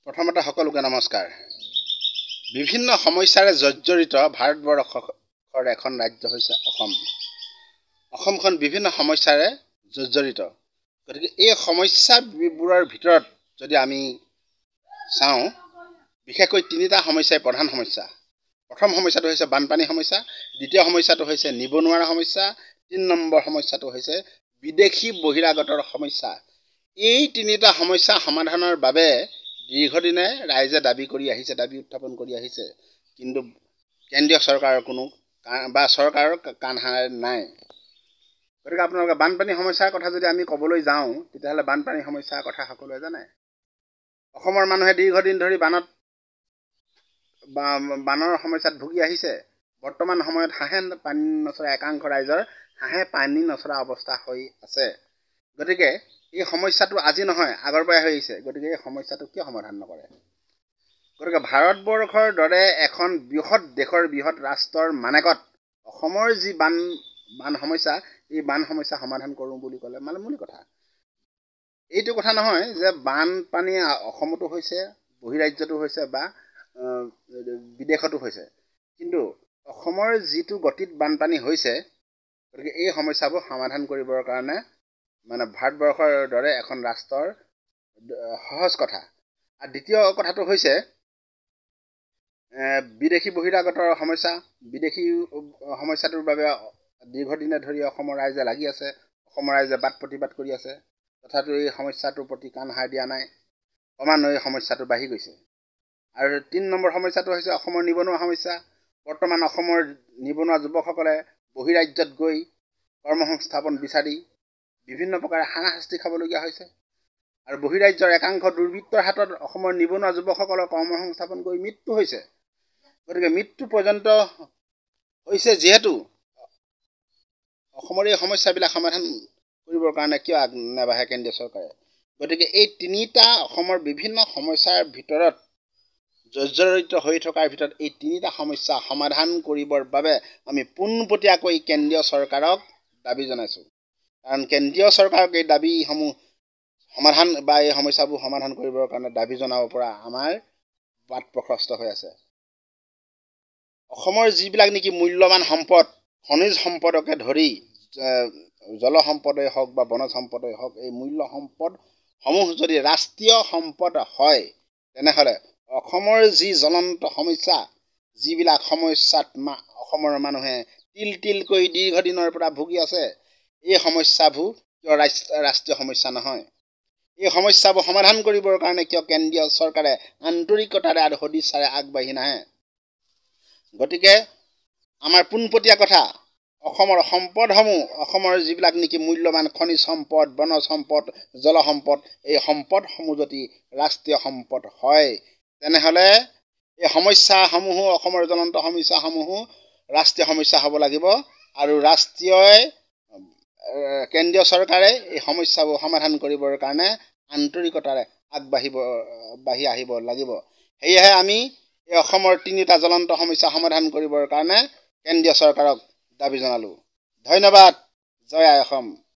প্ৰথমতে সকলোকে নমস্কাৰ। বিভিন্ন সমস্যাৰে জৰ্জৰিত ভাৰতবৰ্ষৰ এখন ৰাজ্য হৈছে অসম। অসমখন বিভিন্ন সমস্যাৰে জৰ্জৰিত। গতিকে এই সমস্যাবোৰৰ ভিতৰত যদি আমি চাওঁ, বিশেষকৈ তিনিটা সমস্যাই প্ৰধান সমস্যা। প্ৰথম সমস্যাটো হৈছে বানপানী সমস্যা, দ্বিতীয় সমস্যাটো হৈছে নিবনুৱাৰ সমস্যা, ৩ নম্বৰ সমস্যাটো হৈছে বিদেশী বহিৰাগতৰ সমস্যা। এই তিনিটা সমস্যা সমাধানৰ বাবে দীৰ্ঘদিনে ৰাইজে দাবী উত্থাপন কৰি আহিছে, কিন্তু কেন্দ্ৰীয় চৰকাৰৰ চৰকাৰৰ কাণ সাৰ নাই। গতিকে আপোনালোকে বানপানী সমস্যাৰ কথা যদি আমি ক'বলৈ যাওঁ, তেতিয়াহ'লে বানপানী সমস্যাৰ কথা সকলোৱে জানে। অসমৰ মানুহে দীৰ্ঘদিন ধৰি বানৰ সমস্যাত ভুগি আহিছে। বৰ্তমান সময়ত হাঁহে পানী নচৰা একাংশ ৰাইজৰ হাঁহে পানী নচৰা অৱস্থা হৈ আছে। গতিকে এই সমস্যাটো আজি নহয়, আগৰ পৰাই হৈ আহিছে। গতিকে এই সমস্যাটো কিয় সমাধান নকৰে? গতিকে ভাৰতবৰ্ষৰ দৰে এখন বৃহৎ দেশৰ বৃহৎ ৰাষ্ট্ৰৰ মানেকত অসমৰ যি বান সমস্যা, এই বান সমস্যা সমাধান কৰোঁ বুলি ক'লে মামুলি কথা। এইটো কথা নহয় যে বানপানী অসমতো হৈছে, বহিৰাজ্যতো হৈছে বা বিদেশতো হৈছে, কিন্তু অসমৰ যিটো গতিত বানপানী হৈছে, গতিকে এই সমস্যাবোৰ সমাধান কৰিবৰ কাৰণে ভাৰতবৰ্ষৰ দৰে এখন ৰাষ্ট্ৰৰ সহজ কথা। আৰু দ্বিতীয় কথাটো হৈছে বিদেশী বহিৰাগতৰ সমস্যা। বিদেশী সমস্যাটোৰ বাবে দীৰ্ঘদিনে ধৰি অসমৰ ৰাইজে লাগি আছে, অসমৰ ৰাইজে বাদ প্ৰতিবাদ কৰি আছে, তথাপিও এই সমস্যাটোৰ প্ৰতি কাণ সাৰ দিয়া নাই। ক্ৰমান্বয়ে এই সমস্যাটো বাঢ়ি গৈছে। আৰু ৩ নম্বৰ সমস্যাটো হৈছে অসমৰ নিবনুৱা সমস্যা। বৰ্তমান অসমৰ নিবনুৱা যুৱকসকলে বহিৰাজ্যত গৈ কৰ্মসংস্থাপন বিচাৰি বিভিন্ন প্ৰকাৰে হাৰাশাস্তি খাবলগীয়া হৈছে। আৰু বহিৰাজ্যৰ একাংশ দুৰ্বৃত্তৰ হাতত অসমৰ নিবনুৱা যুৱকসকলৰ কৰ্মসংস্থাপন গৈ মৃত্যু হৈছে। গতিকে মৃত্যু পৰ্যন্ত হৈছে যিহেতু অসমৰ এই সমস্যাবিলাক সমাধান কৰিবৰ কাৰণে কিয় আগ নাবাঢ়ে কেন্দ্ৰীয় চৰকাৰে? গতিকে এই তিনিটা অসমৰ বিভিন্ন সমস্যাৰ ভিতৰত জৰ্জৰিত হৈ থকাৰ ভিতৰত এই তিনিটা সমস্যা সমাধান কৰিবৰ বাবে আমি পোনপটীয়াকৈ কেন্দ্ৰীয় চৰকাৰক দাবী জনাইছোঁ। কাৰণ কেন্দ্ৰীয় চৰকাৰক এই দাবীসমূহ সমাধান বা এই সমস্যাবোৰ সমাধান কৰিবৰ কাৰণে দাবী জনাব পৰা আমাৰ বাট প্ৰশস্ত হৈ আছে। অসমৰ যিবিলাক নেকি মূল্যৱান সম্পদ, খনিজ সম্পদকে ধৰি জল সম্পদেই হওক বা বনজ সম্পদেই হওক, এই মূল্য সম্পদসমূহ যদি ৰাষ্ট্ৰীয় সম্পদ হয়, তেনেহ'লে অসমৰ যি জ্বলন্ত সমস্যা, যিবিলাক সমস্যাত অসমৰ মানুহে তিলকৈ দীৰ্ঘদিনৰ পৰা ভুগি আছে, এই সমস্যাবোৰ কিয় ৰাষ্ট্ৰীয় সমস্যা নহয়? এই সমস্যাবোৰ সমাধান কৰিবৰ কাৰণে কিয় কেন্দ্ৰীয় চৰকাৰে আন্তৰিকতাৰে আৰু সদিচ্ছাৰে আগবাঢ়ি নাহে? গতিকে আমাৰ পোনপটীয়া কথা, অসমৰ সম্পদসমূহ, অসমৰ যিবিলাক নেকি মূল্যৱান খনিজ সম্পদ, বনজ সম্পদ, জল সম্পদ, এই সম্পদসমূহ যদি ৰাষ্ট্ৰীয় সম্পদ হয়, তেনেহ'লে এই সমস্যাসমূহো, অসমৰ জ্বলন্ত সমস্যাসমূহো ৰাষ্ট্ৰীয় সমস্যা হ'ব লাগিব। আৰু কেন্দ্ৰীয় চৰকাৰে এই সমস্যাবোৰ সমাধান কৰিবৰ কাৰণে আন্তৰিকতাৰে আগবাঢ়ি আহিব লাগিব। সেয়েহে আমি এই অসমৰ তিনিটা জ্বলন্ত সমস্যা সমাধান কৰিবৰ কাৰণে কেন্দ্ৰীয় চৰকাৰক দাবী জনালোঁ। ধন্যবাদ। জয় আই অসম।